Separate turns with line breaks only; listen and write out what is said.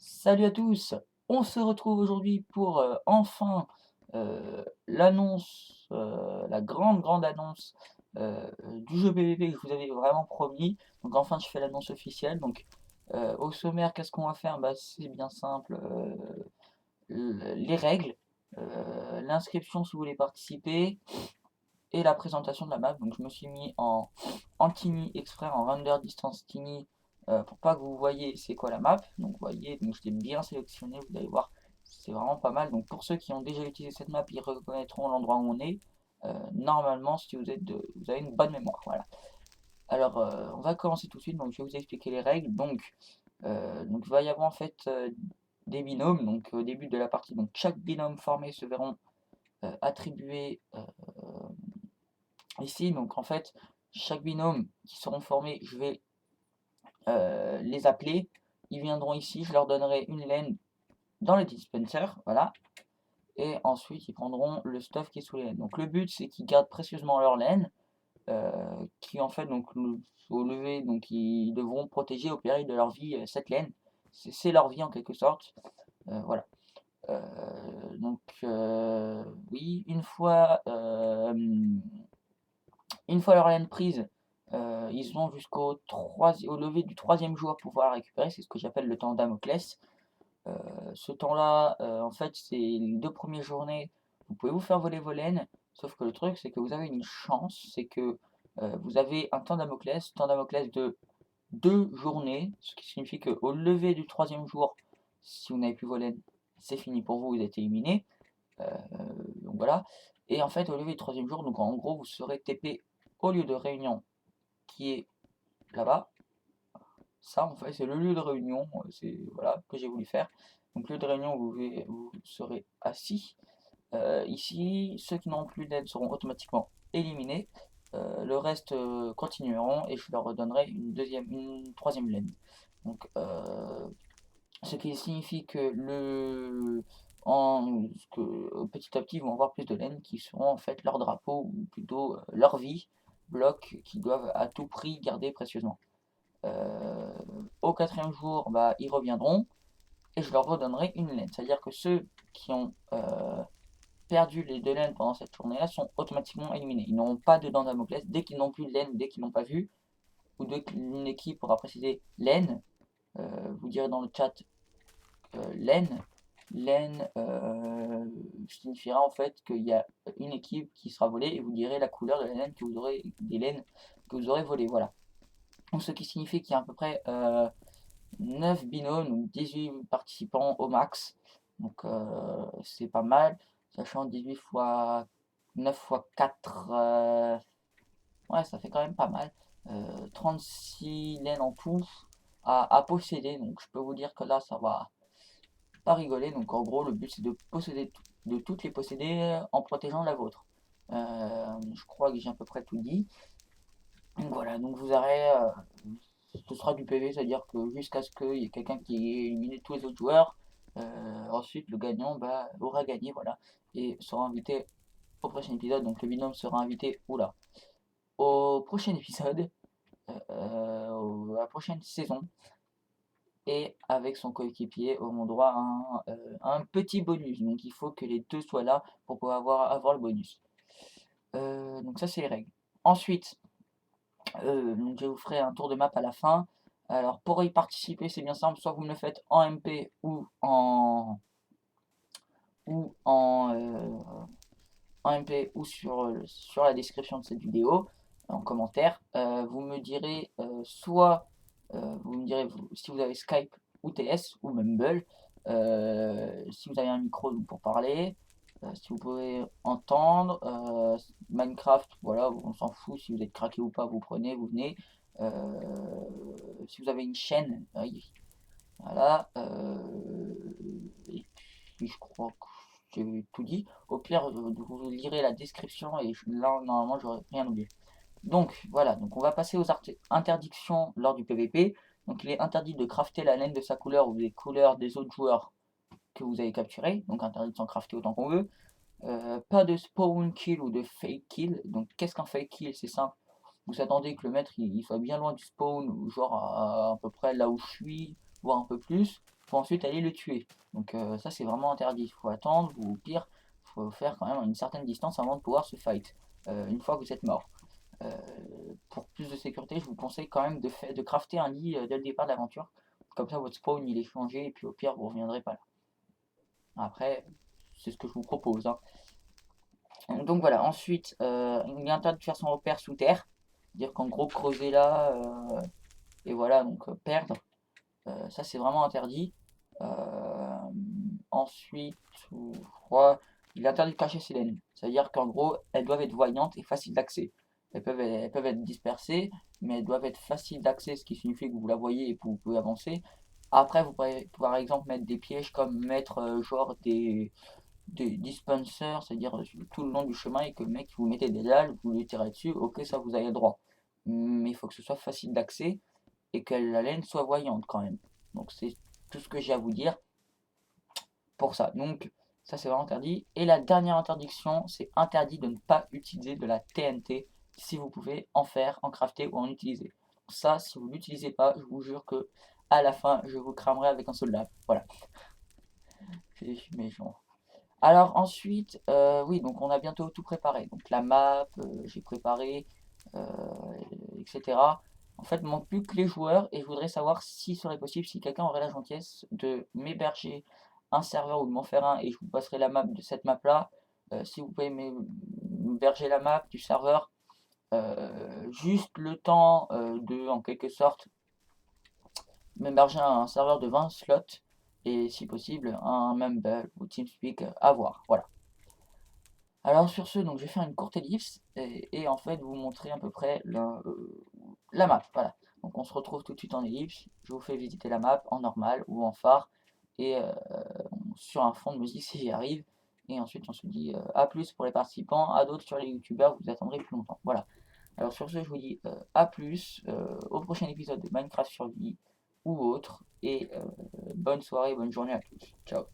Salut à tous! On se retrouve aujourd'hui pour, enfin, l'annonce, la grande annonce, du jeu PVP que je vous avais vraiment promis. Donc enfin je fais l'annonce officielle. Donc, au sommaire, qu'est-ce qu'on va faire? Bah, c'est bien simple, les règles, l'inscription si vous voulez participer et la présentation de la map. Donc je me suis mis en tiny exprès, en render distance tiny, pour pas que vous voyez c'est quoi la map. Donc vous voyez, donc je l'ai bien sélectionné, vous allez voir, c'est vraiment pas mal. Donc pour ceux qui ont déjà utilisé cette map, ils reconnaîtront l'endroit où on est. Normalement, si vous vous avez une bonne mémoire, voilà. Alors, on va commencer tout de suite, donc je vais vous expliquer les règles. Donc il va y avoir en fait des binômes. Donc au début de la partie, donc chaque binôme formé se verront attribuer ici. Donc en fait, chaque binôme qui seront formés, je vais les appeler. Ils viendront ici, je leur donnerai une laine dans le dispenser, voilà. Et ensuite, ils prendront le stuff qui est sous les laines. Donc le but, c'est qu'ils gardent précieusement leur laine, qui en fait, donc au lever, donc ils devront protéger au péril de leur vie cette laine. C'est leur vie en quelque sorte, voilà. Oui, une fois leur laine prise, ils ont au lever du troisième jour pour pouvoir la récupérer. C'est ce que j'appelle le temps Damoclès. Ce temps-là, en fait, c'est les 2 premières journées, vous pouvez vous faire voler vos laines, sauf que le truc, c'est que vous avez une chance, c'est que, vous avez un temps Damoclès de 2 journées, ce qui signifie qu'au lever du troisième jour, si vous n'avez plus vos laines, c'est fini pour vous, vous êtes éliminé. Heu, donc voilà. Et en fait, au lever du troisième jour, donc en gros, vous serez TP au lieu de réunion qui est là-bas. Ça, en fait, c'est le lieu de réunion, c'est voilà, que j'ai voulu faire. Donc lieu de réunion, vous serez assis. Ici, ceux qui n'auront plus d'aide seront automatiquement éliminés. Le reste, continueront et je leur redonnerai une troisième laine. Donc, ce qui signifie que petit à petit, ils vont avoir plus de laine qui seront en fait leur drapeau ou plutôt, leur vie, bloc qu'ils doivent à tout prix garder précieusement. Heu, Au quatrième jour, bah, ils reviendront et je leur redonnerai une laine. C'est-à-dire que ceux qui ont perdu les 2 laines pendant cette journée-là sont automatiquement éliminés. Ils n'auront pas de dents Damoclès. Dès qu'ils n'ont plus de laine, dès qu'ils n'ont pas vu, ou dès qu'une équipe aura précisé laine, vous direz dans le chat laine. Laine signifiera en fait qu'il y a une équipe qui sera volée et vous direz la couleur de la laine que vous aurez, des laines que vous aurez volées. Voilà. Donc, ce qui signifie qu'il y a à peu près 9 binômes, donc 18 participants au max. Donc c'est pas mal, sachant 18 fois 9 fois 4, ouais, ça fait quand même pas mal. 36 laines en tout à posséder, donc je peux vous dire que là, ça va pas rigoler. Donc en gros, le but c'est de toutes les posséder en protégeant la vôtre. Je crois que j'ai à peu près tout dit. Donc voilà, donc vous aurez, ce sera du PV, c'est-à-dire que jusqu'à ce qu'il y ait quelqu'un qui ait éliminé tous les autres joueurs, ensuite le gagnant bah, aura gagné, voilà, et sera invité au prochain épisode. Donc le binôme sera invité, oula, au prochain épisode, à la prochaine saison, et avec son coéquipier auront droit à un petit bonus. Donc il faut que les deux soient là pour pouvoir avoir le bonus. Donc ça c'est les règles. Ensuite, donc je vous ferai un tour de map à la fin. Alors pour y participer, c'est bien simple, soit vous me le faites en MP ou en MP ou sur la description de cette vidéo, en commentaire. Vous me direz vous me direz si vous avez Skype ou TS ou Mumble, si vous avez un micro donc, pour parler, si vous pouvez entendre, Minecraft, voilà, on s'en fout, si vous êtes craqué ou pas, vous prenez, vous venez. Si vous avez une chaîne, oui, voilà. Et puis je crois que j'ai tout dit. Au pire, vous lirez la description et là, normalement, j'aurais rien oublié. Donc voilà, donc on va passer aux interdictions lors du PVP. Donc il est interdit de crafter la laine de sa couleur ou des couleurs des autres joueurs que vous avez capturés. Donc interdit de s'en crafter autant qu'on veut. Pas de spawn kill ou de fake kill. Donc qu'est-ce qu'un fake kill? C'est simple. Vous attendez que le maître il soit bien loin du spawn, genre à peu près là où je suis, voire un peu plus. faut ensuite aller le tuer. Donc ça c'est vraiment interdit, il faut attendre, ou au pire, il faut faire quand même une certaine distance avant de pouvoir se fight, une fois que vous êtes mort. Pour plus de sécurité, je vous conseille quand même de crafter un lit dès le départ de l'aventure. Comme ça, votre spawn il est changé et puis au pire, vous reviendrez pas là. Après, c'est ce que je vous propose, hein. Donc voilà, ensuite, il est interdit de faire son repère sous terre. C'est-à-dire qu'en gros, creuser là, et voilà, donc perdre. Ça, c'est vraiment interdit. Euh, Ensuite, je crois, il est interdit de cacher ses laines. C'est-à-dire qu'en gros, elles doivent être voyantes et faciles d'accès. Elles peuvent être dispersées, mais elles doivent être faciles d'accès, ce qui signifie que vous la voyez et que vous pouvez avancer. Après, vous pouvez par exemple mettre des pièges comme mettre genre des dispensers, c'est-à-dire tout le long du chemin et que le mec, vous mettez des dalles, vous lui tirez dessus, ok, ça vous avez le droit. Mais il faut que ce soit facile d'accès et que la laine soit voyante quand même. Donc c'est tout ce que j'ai à vous dire pour ça. Donc ça c'est vraiment interdit. Et la dernière interdiction, c'est interdit de ne pas utiliser de la TNT si vous pouvez en faire, en crafter ou en utiliser. Ça, si vous ne l'utilisez pas, je vous jure que à la fin, je vous cramerai avec un soldat. Voilà, je suis méchant. Alors ensuite, oui, donc on a bientôt tout préparé. Donc la map, j'ai préparé, euh, etc. En fait, il manque plus que les joueurs et je voudrais savoir si serait possible, si quelqu'un aurait la gentillesse de m'héberger un serveur ou de m'en faire un et je vous passerai la map de cette map là. Si vous pouvez m'héberger la map du serveur, juste le temps de, en quelque sorte, m'héberger un serveur de 20 slots et si possible un Mumble ou TeamSpeak à voir. Voilà. Alors sur ce, donc je vais faire une courte ellipse et en fait vous montrer à peu près la map. Voilà. Donc on se retrouve tout de suite en ellipse. Je vous fais visiter la map en normal ou en phare et sur un fond de musique si j'y arrive. Et ensuite on se dit à plus pour les participants, à d'autres sur les youtubeurs, vous attendrez plus longtemps. Voilà. Alors sur ce, je vous dis à plus au prochain épisode de Minecraft Survie ou autre. Et bonne soirée, bonne journée à tous. Ciao.